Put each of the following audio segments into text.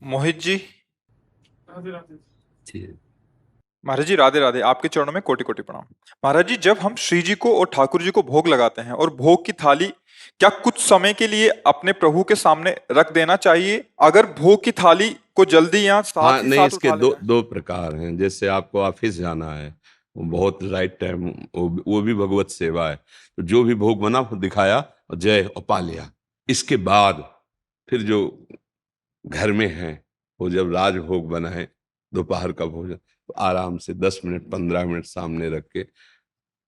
मोहित जी। राधे राधे। जी। महाराज जी राधे राधे, आपके चरणों में कोटि कोटि प्रणाम। महाराज जी, जब हम श्री जी को और ठाकुर जी को भोग लगाते हैं और भोग की थाली क्या कुछ समय के लिए अपने प्रभु के सामने रख देना चाहिए? अगर भोग की थाली को जल्दी या हाँ, साथ ही नहीं, साथ इसके उठा दो लेना है? दो प्रकार हैं। जैसे आपको ऑफिस जाना है, वो बहुत राइट टाइम, वो भी भगवत सेवा है। तो जो भी भोग बना वो दिखाया और जय और पा लिया। इसके बाद फिर जो घर में है, वो जब राजभोग बना है, दोपहर का भोजन, तो आराम से 10 मिनट 15 मिनट सामने रख के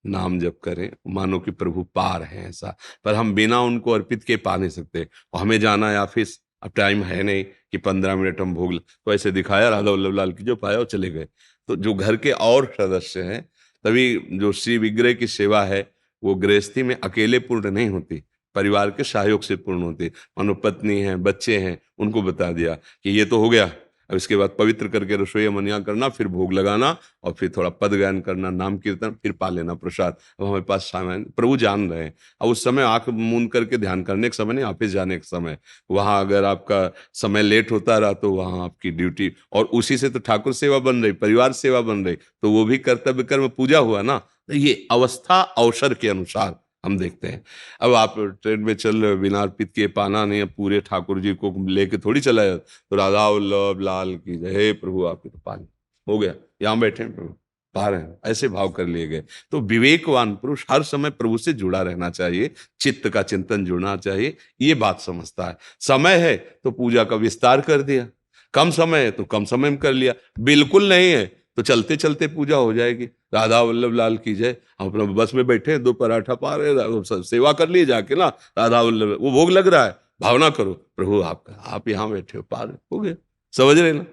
नाम जप करें, मानो कि प्रभु पार हैं ऐसा। पर हम बिना उनको अर्पित के पा नहीं सकते। और हमें जाना है ऑफिस, अब टाइम है नहीं कि 15 मिनट हम तो ऐसे दिखाया राधा वल्लभ लाल की जो पाया और चले गए। तो जो घर के और सदस्य हैं, तभी जो श्री विग्रह की सेवा है वो गृहस्थी में अकेले पूर्ण नहीं होती, परिवार के सहयोग से पूर्ण होती। मानो पत्नी है, बच्चे हैं, उनको बता दिया कि ये तो हो गया, अब इसके बाद पवित्र करके रसोई मनिया करना, फिर भोग लगाना, और फिर थोड़ा पद गायन करना, नाम कीर्तन, फिर पा लेना प्रसाद। अब हमारे पास सामान प्रभु जान रहे हैं। अब उस समय आंख मूंद करके ध्यान करने का समय नहीं, ऑफिस जाने का समय। वहां अगर आपका समय लेट होता रहा तो वहां आपकी ड्यूटी, और उसी से तो ठाकुर सेवा बन रही, परिवार सेवा बन रही, तो वो भी कर्तव्य कर्म पूजा हुआ ना। तो ये अवस्था अवसर के अनुसार हम देखते हैं। अब आप ट्रेन में चल रहे हो, बिना अर्पित किए पाना नहीं, अब पूरे ठाकुर जी को लेके थोड़ी चला जाए। तो राधा वल्लभ लाल की जय, हे प्रभु आपके तो पानी हो गया, यहाँ बैठे हैं प्रभु, पा रहे हैं, ऐसे भाव कर लिए गए। तो विवेकवान पुरुष हर समय प्रभु से जुड़ा रहना चाहिए, चित्त का चिंतन जुड़ना चाहिए, ये बात समझता है। समय है तो पूजा का विस्तार कर दिया, कम समय है तो कम समय में कर लिया, बिल्कुल नहीं है तो चलते चलते पूजा हो जाएगी। राधा वल्लभ लाल की जय। हम अपना बस में बैठे हैं, 2 पराठा पा रहे हैं, सेवा कर लिए जाके ना, राधा वल्लभ, वो भोग लग रहा है, भावना करो प्रभु आपका, आप यहाँ बैठे हो, पा रहे हो गया। समझ रहे ना?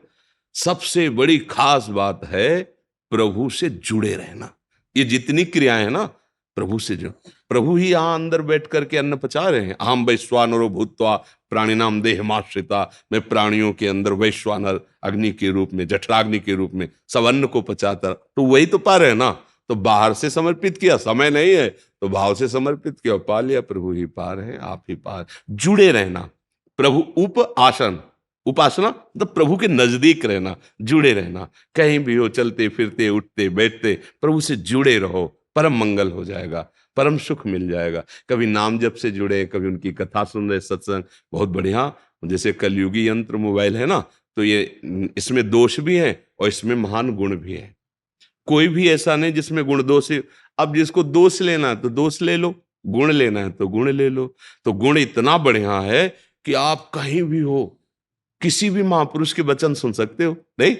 सबसे बड़ी खास बात है प्रभु से जुड़े रहना। ये जितनी क्रियाएं हैं ना, प्रभु से जो, प्रभु ही यहां अंदर बैठ करके अन्न पचा रहे हैं। अहम वैश्वानरो भूत्वा प्राणिनाम देहमाश्रिता, मैं प्राणियों के अंदर वैश्वानर अग्नि के रूप में, जठराग्नि के रूप में सब अन्न को पचाता, तो वही तो पा रहे हैं ना। तो बाहर से समर्पित किया, समय नहीं है तो भाव से समर्पित किया, पा लिया। प्रभु ही पार है, आप ही पार। जुड़े रहना, प्रभु उप आसन, उपासना मतलब प्रभु के नजदीक रहना, जुड़े रहना। कहीं भी हो, चलते फिरते उठते बैठते प्रभु से जुड़े रहो, परम मंगल हो जाएगा, परम सुख मिल जाएगा। कभी नाम जप से जुड़े, कभी उनकी कथा सुन रहे, सत्संग, बहुत बढ़िया। जैसे कलयुगी यंत्र मोबाइल है ना, तो ये इसमें दोष भी है और इसमें महान गुण भी है। कोई भी ऐसा नहीं जिसमें गुण दोष है। अब जिसको दोष लेना है तो दोष ले लो, गुण लेना है तो गुण ले लो। तो गुण इतना बढ़िया है कि आप कहीं भी हो, किसी भी महापुरुष के वचन सुन सकते हो, नहीं,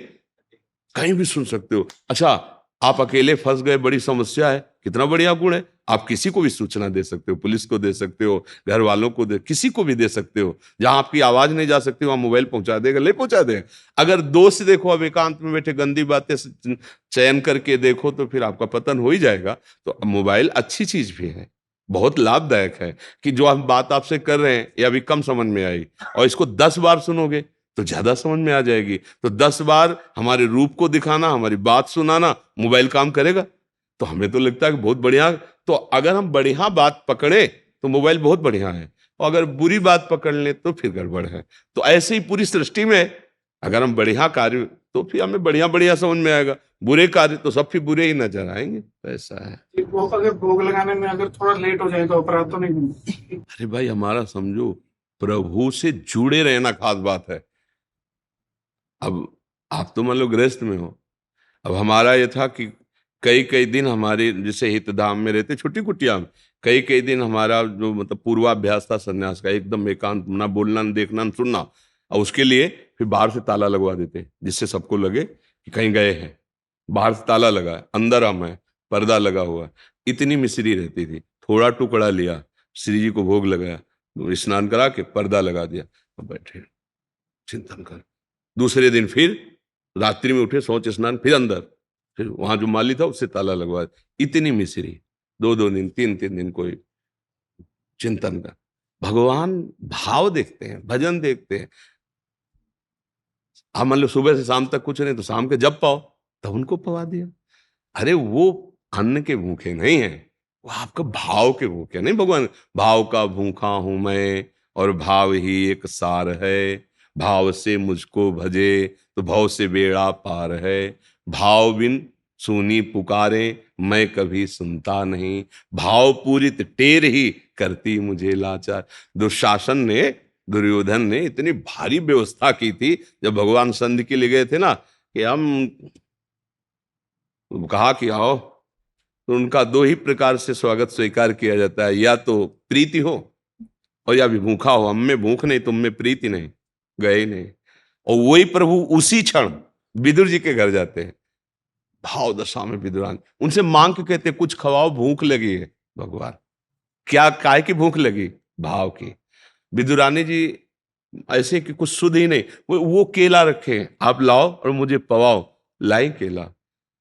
कहीं भी सुन सकते हो। अच्छा, आप अकेले फंस गए, बड़ी समस्या है, कितना बढ़िया गुण है, आप किसी को भी सूचना दे सकते हो, पुलिस को दे सकते हो, घर वालों को दे, किसी को भी दे सकते हो। जहां आपकी आवाज नहीं जा सकती वहां मोबाइल पहुंचा देगा, ले पहुंचा देगा। अगर दोस्त देखो, अब एकांत में बैठे गंदी बातें चयन करके देखो तो फिर आपका पतन हो ही जाएगा। तो मोबाइल अच्छी चीज भी है, बहुत लाभदायक है। कि जो हम बात आपसे कर रहे हैं ये अभी कम समझ में आई, और इसको 10 बार सुनोगे तो ज्यादा समझ में आ जाएगी। तो 10 बार हमारे रूप को दिखाना, हमारी बात सुनाना, मोबाइल काम करेगा। तो हमें तो लगता है कि बहुत बढ़िया। तो अगर हम बढ़िया बात पकड़े तो मोबाइल बहुत बढ़िया है, और अगर बुरी बात पकड़ ले तो फिर गड़बड़ है। तो ऐसे ही पूरी सृष्टि में अगर हम बढ़िया कार्य, तो फिर हमें बढ़िया बढ़िया समझ में आएगा, बुरे कार्य तो सब फिर बुरे ही नजर आएंगे। तो ऐसा है। वो अगर भोग लगाने में अगर थोड़ा लेट हो जाए तो अपराध तो नहीं बनेगा? अरे भाई, हमारा समझो प्रभु से जुड़े रहना खास बात है। अब आप तो मान लो गृहस्थ में हो, अब हमारा ये था कि कई कई दिन हमारे, जैसे हितधाम में रहते छुट्टी कुटिया में, कई कई दिन हमारा जो मतलब पूर्वाभ्यास था सन्यास का, एकदम एकांत, ना बोलना ना देखना ना सुनना। और उसके लिए फिर बाहर से ताला लगवा देते, जिससे सबको लगे कि कहीं गए हैं। बाहर से ताला लगा है, अंदर हम है, पर्दा लगा हुआ है। इतनी मिश्री रहती थी, थोड़ा टुकड़ा लिया, श्री जी को भोग लगाया, स्नान करा के पर्दा लगा दिया, अब बैठे चिंतन कर। दूसरे दिन फिर रात्रि में उठे, शौच स्नान, फिर अंदर, फिर वहां जो माली था उससे ताला लगवा। इतनी मिश्री, 2 2 दिन 3 3 दिन कोई चिंतन का। भगवान भाव देखते हैं, भजन देखते हैं। हम मान लो सुबह से शाम तक कुछ नहीं, तो शाम के जब पाओ तब उनको पवा दिया। अरे वो अन्न के भूखे नहीं है, वो आपका भाव के भूखे नहीं। भगवान भाव का भूखा हूं मैं, और भाव ही एक सार है, भाव से मुझको भजे तो भव से बेड़ा पार है। भाव बिन सुनी पुकारे मैं कभी सुनता नहीं, भाव पूरित टेर ही करती मुझे लाचार। दुशासन ने, दुर्योधन ने इतनी भारी व्यवस्था की थी जब भगवान संधि के लिए गए थे ना, कि हम कहा कि आओ, तो उनका दो ही प्रकार से स्वागत स्वीकार किया जाता है, या तो प्रीति हो और या भी भूखा हो। हम में भूख नहीं, तुम में प्रीति नहीं, गए ही नहीं। और वही प्रभु उसी क्षण विदुर जी के घर जाते हैं, भाव दशा में विदुरान उनसे मांग के कहते कुछ खवाओ, भूख लगी है। भगवान क्या, काय की भूख लगी? भाव की। विदुरानी जी ऐसे कि कुछ सुध ही नहीं, वो केला रखे, आप लाओ और मुझे पवाओ। लाई केला,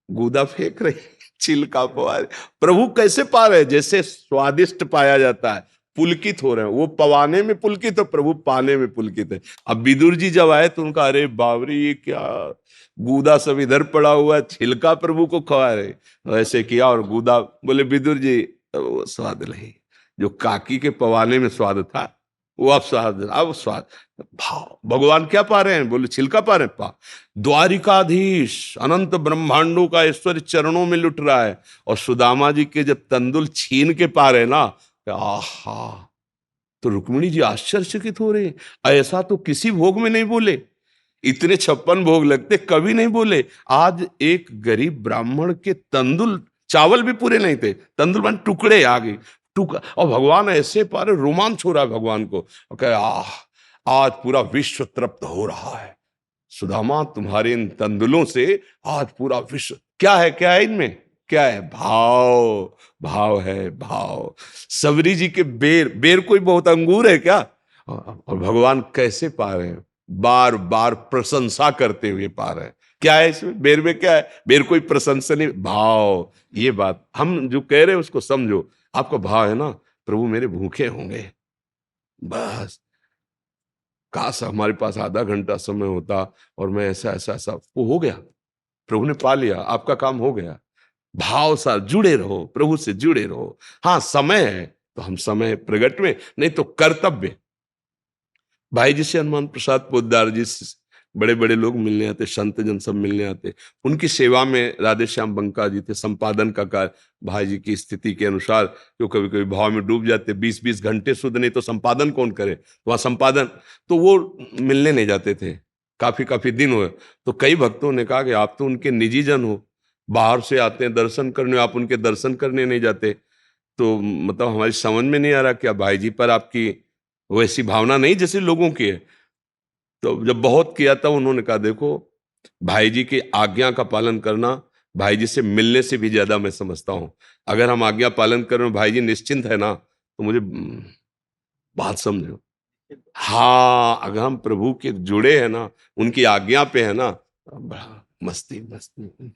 गूदा फेंक रही, छिलका पवा रहे। प्रभु कैसे पा रहे? जैसे स्वादिष्ट पाया जाता है, पुलकित हो रहे हैं। वो पवाने में पुलकित है, प्रभु पाने में पुलकित है। अब विदुर जी जब आए तो उनका, अरे बावरी ये क्या, गूदा सब इधर पड़ा हुआ है, छिलका प्रभु को खवा रहे। ऐसे किया और गूदा, बोले विदुर जी वो स्वाद नहीं, जो काकी के पवाने में स्वाद था वो अब स्वाद, अब स्वाद। भाव भगवान क्या पा रहे हैं? बोले छिलका पा रहे हैं। पा द्वारिकाधीश अनंत ब्रह्मांडों का ऐश्वर्य चरणों में लुट रहा है, और सुदामा जी के जब तंदुल छीन के पा रहे ना, आहा, तो रुक्मिणी जी आश्चर्यचकित हो रहे, ऐसा तो किसी भोग में नहीं बोले। इतने 56 भोग लगते, कभी नहीं बोले। आज एक गरीब ब्राह्मण के तंदुल, चावल भी पूरे नहीं थे, तंदुल बन टुकड़े आ गए, और भगवान ऐसे पारे, रोमांच हो रहा है भगवान को। कहे आज पूरा विश्व तृप्त हो रहा है सुदामा, तुम्हारे इन तंदुलों से आज पूरा विश्व। क्या है, क्या है इनमें? क्या है? भाव, भाव है, भाव। सबरी जी के बेर, बेर कोई बहुत अंगूर है क्या? और भगवान कैसे पा रहे हैं? बार बार प्रशंसा करते हुए पा रहे हैं। क्या है इसमें? बेर में क्या है? बेर कोई प्रशंसा नहीं, भाव। ये बात हम जो कह रहे हैं उसको समझो। आपका भाव है ना, प्रभु मेरे भूखे होंगे, बस काश हमारे पास आधा घंटा समय होता और मैं ऐसा ऐसा ऐसा, वो हो गया, प्रभु ने पा लिया, आपका काम हो गया। भाव सा जुड़े रहो, प्रभु से जुड़े रहो। हाँ समय है तो हम समय प्रगट में, नहीं तो कर्तव्य। भाई जी से हनुमान प्रसाद पोद्दार जी से बड़े बड़े लोग मिलने आते, संत जन सब मिलने आते। उनकी सेवा में राधे श्याम बंका जी थे, संपादन का कार्य भाई जी की स्थिति के अनुसार, जो कभी कभी भाव में डूब जाते, 20-20 घंटे शुद्ध नहीं तो संपादन कौन करे, वहां संपादन, तो वो मिलने नहीं जाते थे। काफी काफी दिन हुए, तो कई भक्तों ने कहा कि आप तो उनके निजी जन हो, बाहर से आते हैं दर्शन करने, आप उनके दर्शन करने नहीं जाते। तो मतलब हमारी समझ में नहीं आ रहा, क्या भाई जी पर आपकी वैसी भावना नहीं जैसे लोगों की है? तो जब बहुत किया था, उन्होंने कहा देखो, भाई जी की आज्ञा का पालन करना भाई जी से मिलने से भी ज्यादा मैं समझता हूं। अगर हम आज्ञा पालन कर रहे हैं, भाई जी निश्चिंत है ना, तो मुझे बात समझो। हाँ, अगर हम प्रभु के जुड़े हैं ना, उनकी आज्ञा पे है ना, बड़ा मस्ती मस्ती।